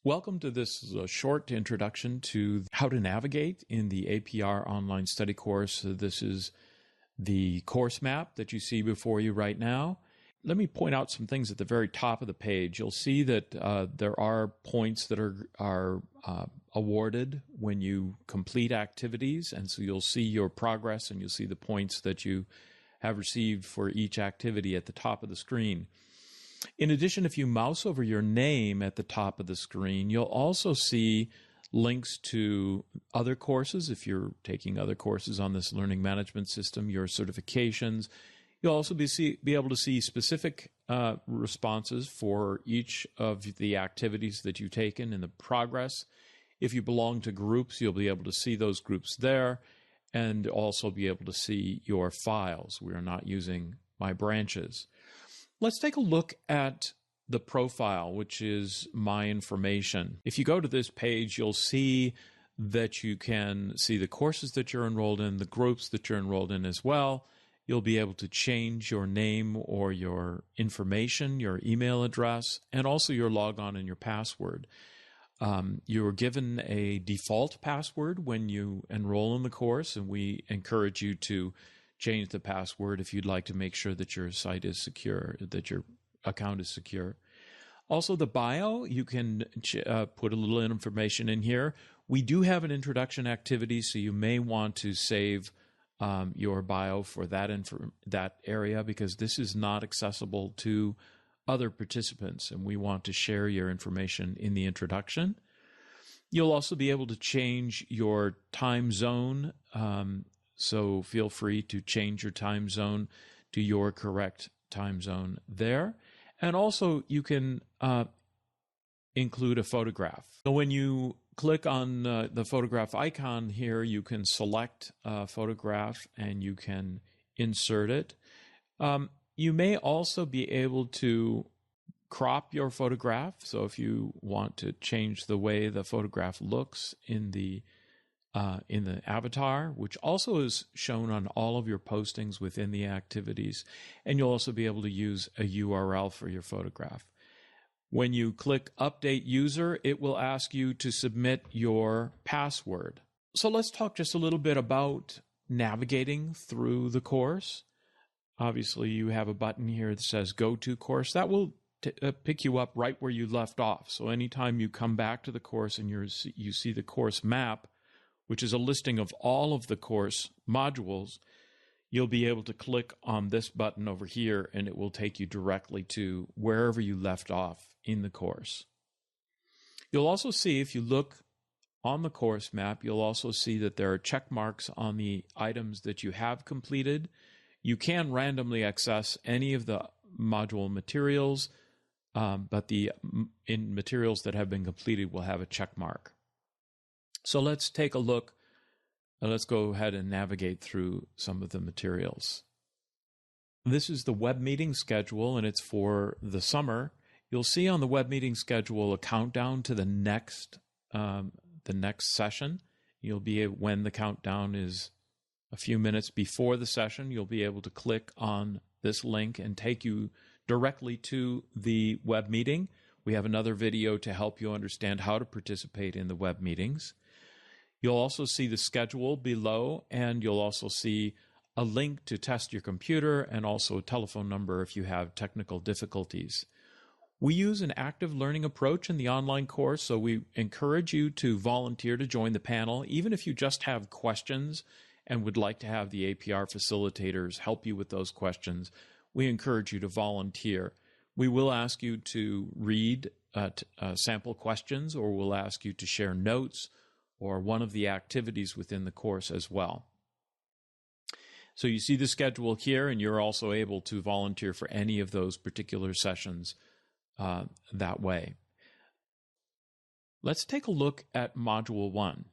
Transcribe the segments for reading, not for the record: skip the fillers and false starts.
Welcome to this short introduction to how to navigate in the APR online study course. This is the course map that you see before you right now. Let me point out some things at the very top of the page. You'll see that there are points that are awarded when you complete activities, and so you'll see your progress and you'll see the points that you have received for each activity at the top of the screen. In addition, if you mouse over your name at the top of the screen, you'll also see links to other courses. If you're taking other courses on this learning management system, your certifications, you'll also be able to see specific responses for each of the activities that you've taken in the progress. If you belong to groups, you'll be able to see those groups there and also be able to see your files. We are not using my branches. Let's take a look at the profile, which is my information. If you go to this page, you'll see that you can see the courses that you're enrolled in, the groups that you're enrolled in as well. You'll be able to change your name or your information, your email address, and also your logon and your password. You're given a default password when you enroll in the course, and we encourage you to change the password if you'd like to make sure that your site is secure, that your account is secure. Also, the bio, you can put a little information in here. We do have an introduction activity, so you may want to save your bio for that area, because this is not accessible to other participants, and we want to share your information in the introduction. You'll also be able to change your time zone, so feel free to change your time zone to your correct time zone there. And also you can include a photograph. So when you click on the photograph icon here, you can select a photograph and you can insert it. You may also be able to crop your photograph. So if you want to change the way the photograph looks in the avatar, which also is shown on all of your postings within the activities, and you'll also be able to use a URL for your photograph. When you click Update User, it will ask you to submit your password. So let's talk just a little bit about navigating through the course. Obviously, you have a button here that says Go to Course. That will pick you up right where you left off. So anytime you come back to the course and you see the course map, which is a listing of all of the course modules, you'll be able to click on this button over here and it will take you directly to wherever you left off in the course. You'll also see, if you look on the course map, you'll also see that there are check marks on the items that you have completed. You can randomly access any of the module materials, but the materials that have been completed will have a check mark. So let's take a look. Let's go ahead and navigate through some of the materials. This is the web meeting schedule, and it's for the summer. You'll see on the web meeting schedule a countdown to the next session. You'll be able, when the countdown is a few minutes before the session, you'll be able to click on this link and take you directly to the web meeting. We have another video to help you understand how to participate in the web meetings. You'll also see the schedule below, and you'll also see a link to test your computer and also a telephone number if you have technical difficulties. We use an active learning approach in the online course, so we encourage you to volunteer to join the panel, even if you just have questions and would like to have the APR facilitators help you with those questions. We encourage you to volunteer. We will ask you to read sample questions, or we'll ask you to share notes or one of the activities within the course as well. So you see the schedule here, and you're also able to volunteer for any of those particular sessions that way. Let's take a look at Module 1.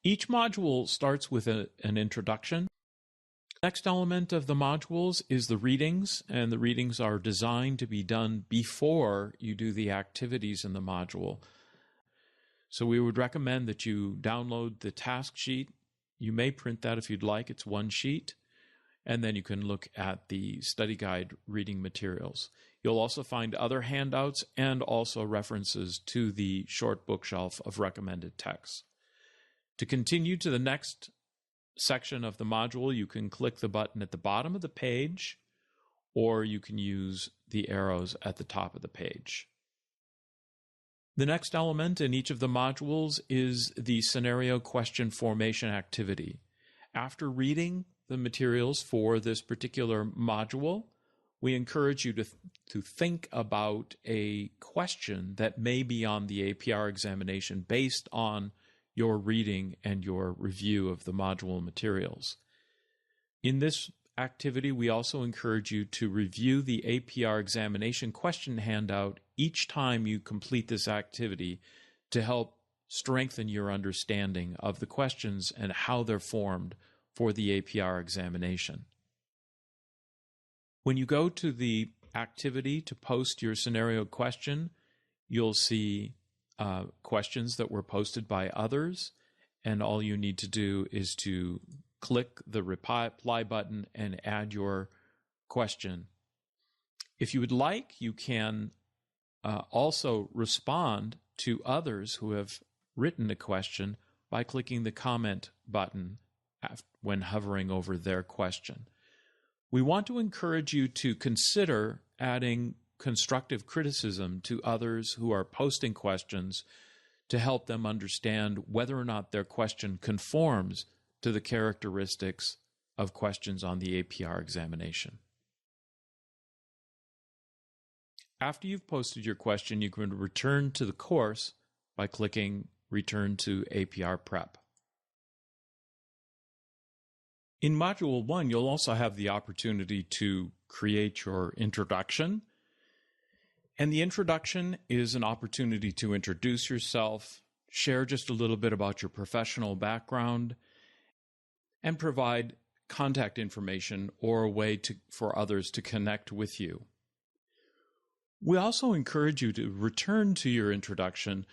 Each module starts with an introduction. The next element of the modules is the readings, and the readings are designed to be done before you do the activities in the module. So we would recommend that you download the task sheet. You may print that if you'd like. It's one sheet. And then you can look at the study guide reading materials. You'll also find other handouts and also references to the short bookshelf of recommended texts. To continue to the next section of the module, you can click the button at the bottom of the page, or you can use the arrows at the top of the page. The next element in each of the modules is the scenario question formation activity. After reading the materials for this particular module, we encourage you to think about a question that may be on the APR examination based on your reading and your review of the module materials. In this activity, we also encourage you to review the APR examination question handout each time you complete this activity to help strengthen your understanding of the questions and how they're formed for the APR examination. When you go to the activity to post your scenario question, you'll see questions that were posted by others, and all you need to do is to click the reply button and add your question. If you would like, you can also respond to others who have written a question by clicking the comment button when hovering over their question. We want to encourage you to consider adding constructive criticism to others who are posting questions to help them understand whether or not their question conforms to the characteristics of questions on the APR examination. After you've posted your question, you can return to the course by clicking Return to APR Prep. In Module 1, you'll also have the opportunity to create your introduction. And the introduction is an opportunity to introduce yourself, share just a little bit about your professional background, and provide contact information or a way for others to connect with you. We also encourage you to return to your introduction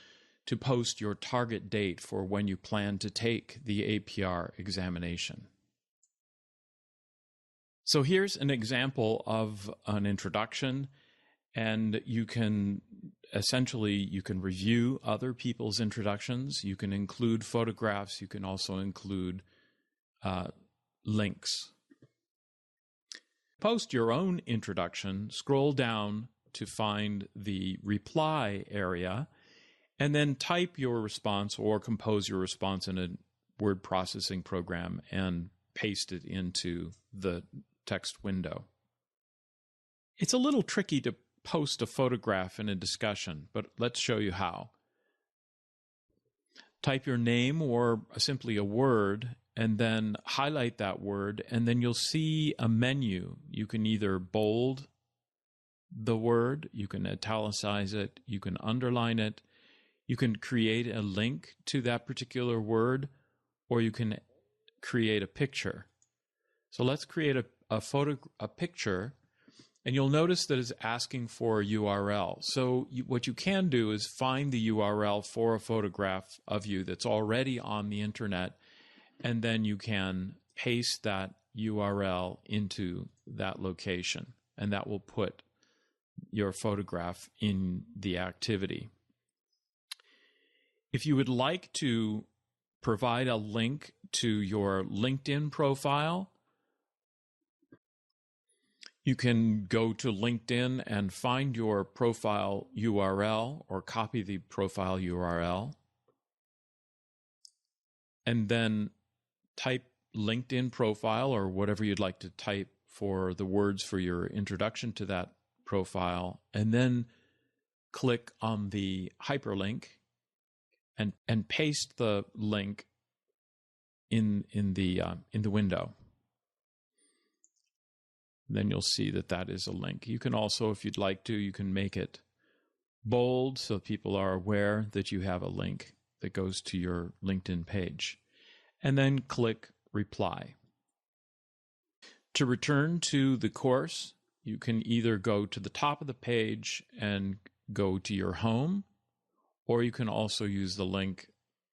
to post your target date for when you plan to take the APR examination. So here's an example of an introduction, and you can review other people's introductions. You can include photographs. You can also include links. Post your own introduction, scroll down to find the reply area, and then type your response or compose your response in a word processing program and paste it into the text window. It's a little tricky to post a photograph in a discussion, but let's show you how. Type your name or simply a word, and then highlight that word, and then you'll see a menu. You can either bold the word, you can italicize it, you can underline it, you can create a link to that particular word, or you can create a picture. So let's create a picture, and you'll notice that it's asking for a URL. So what you can do is find the URL for a photograph of you that's already on the internet, and then you can paste that URL into that location, and that will put your photograph in the activity. If you would like to provide a link to your LinkedIn profile, you can go to LinkedIn and find your profile URL or copy the profile URL, and then type LinkedIn profile or whatever you'd like to type for the words for your introduction to that profile, and then click on the hyperlink and paste the link in the window. Then you'll see that is a link. You can also, if you'd like to, you can make it bold so people are aware that you have a link that goes to your LinkedIn page. And then click Reply. To return to the course, you can either go to the top of the page and go to your home, or you can also use the link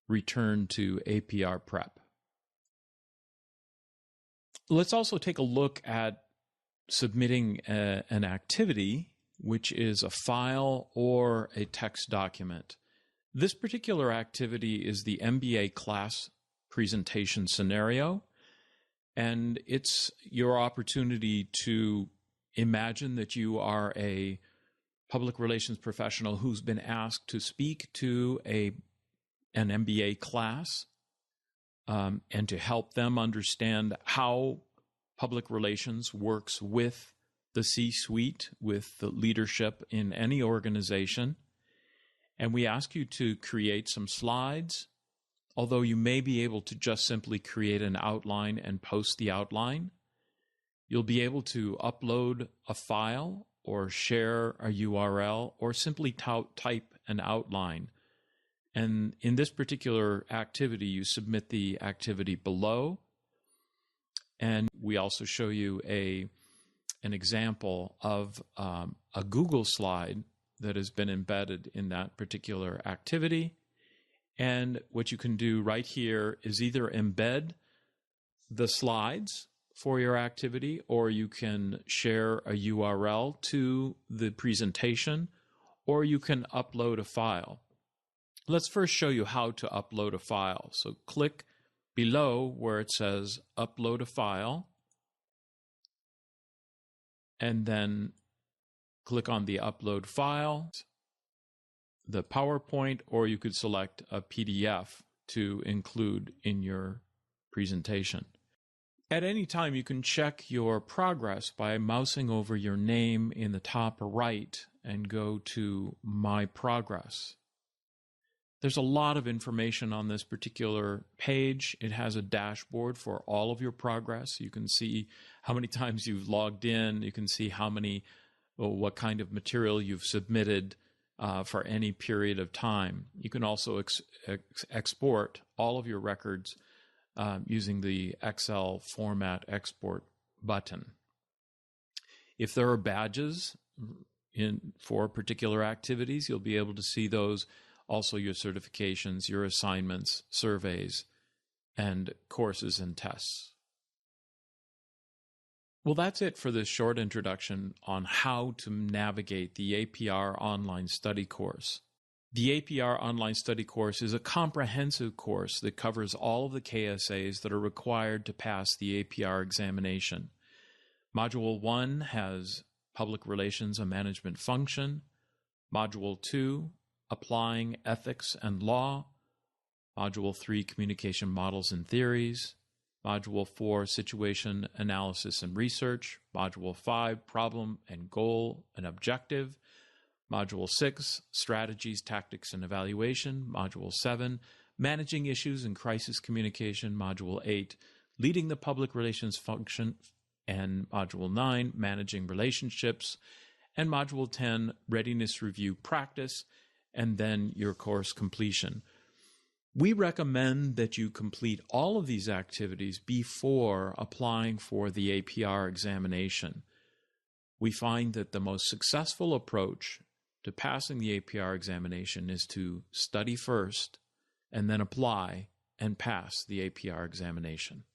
Return to APR Prep. Let's also take a look at submitting an activity which is a file or a text document. This particular activity is the MBA class presentation scenario, and it's your opportunity to imagine that you are a public relations professional who's been asked to speak to an MBA class and to help them understand how public relations works with the C-suite, with the leadership in any organization. And we ask you to create some slides, although you may be able to just simply create an outline and post the outline. You'll be able to upload a file or share a URL or simply type an outline. And in this particular activity, you submit the activity below. And we also show you an example of a Google slide that has been embedded in that particular activity. And what you can do right here is either embed the slides for your activity, or you can share a URL to the presentation, or you can upload a file. Let's first show you how to upload a file. So click below where it says upload a file, and then click on the upload file, the PowerPoint, or you could select a PDF to include in your presentation. At any time, you can check your progress by mousing over your name in the top right and go to My Progress. There's a lot of information on this particular page. It has a dashboard for all of your progress. You can see how many times you've logged in. You can see what kind of material you've submitted for any period of time. You can also export all of your records using the Excel format export button. If there are badges for particular activities, you'll be able to see those. Also your certifications, your assignments, surveys, and courses and tests. Well, that's it for this short introduction on how to navigate the APR online study course. The APR online study course is a comprehensive course that covers all of the KSAs that are required to pass the APR examination. Module 1 has Public Relations and Management Function. Module 2, Applying Ethics and Law. Module 3, Communication Models and Theories. Module 4, Situation Analysis and Research. Module 5, Problem and Goal and Objective. Module 6, Strategies, Tactics, and Evaluation. Module 7, Managing Issues in Crisis Communication. Module 8, Leading the Public Relations Function. And Module 9, Managing Relationships. And Module 10, Readiness Review Practice, and then your course completion. We recommend that you complete all of these activities before applying for the APR examination. We find that the most successful approach to passing the APR examination is to study first and then apply and pass the APR examination.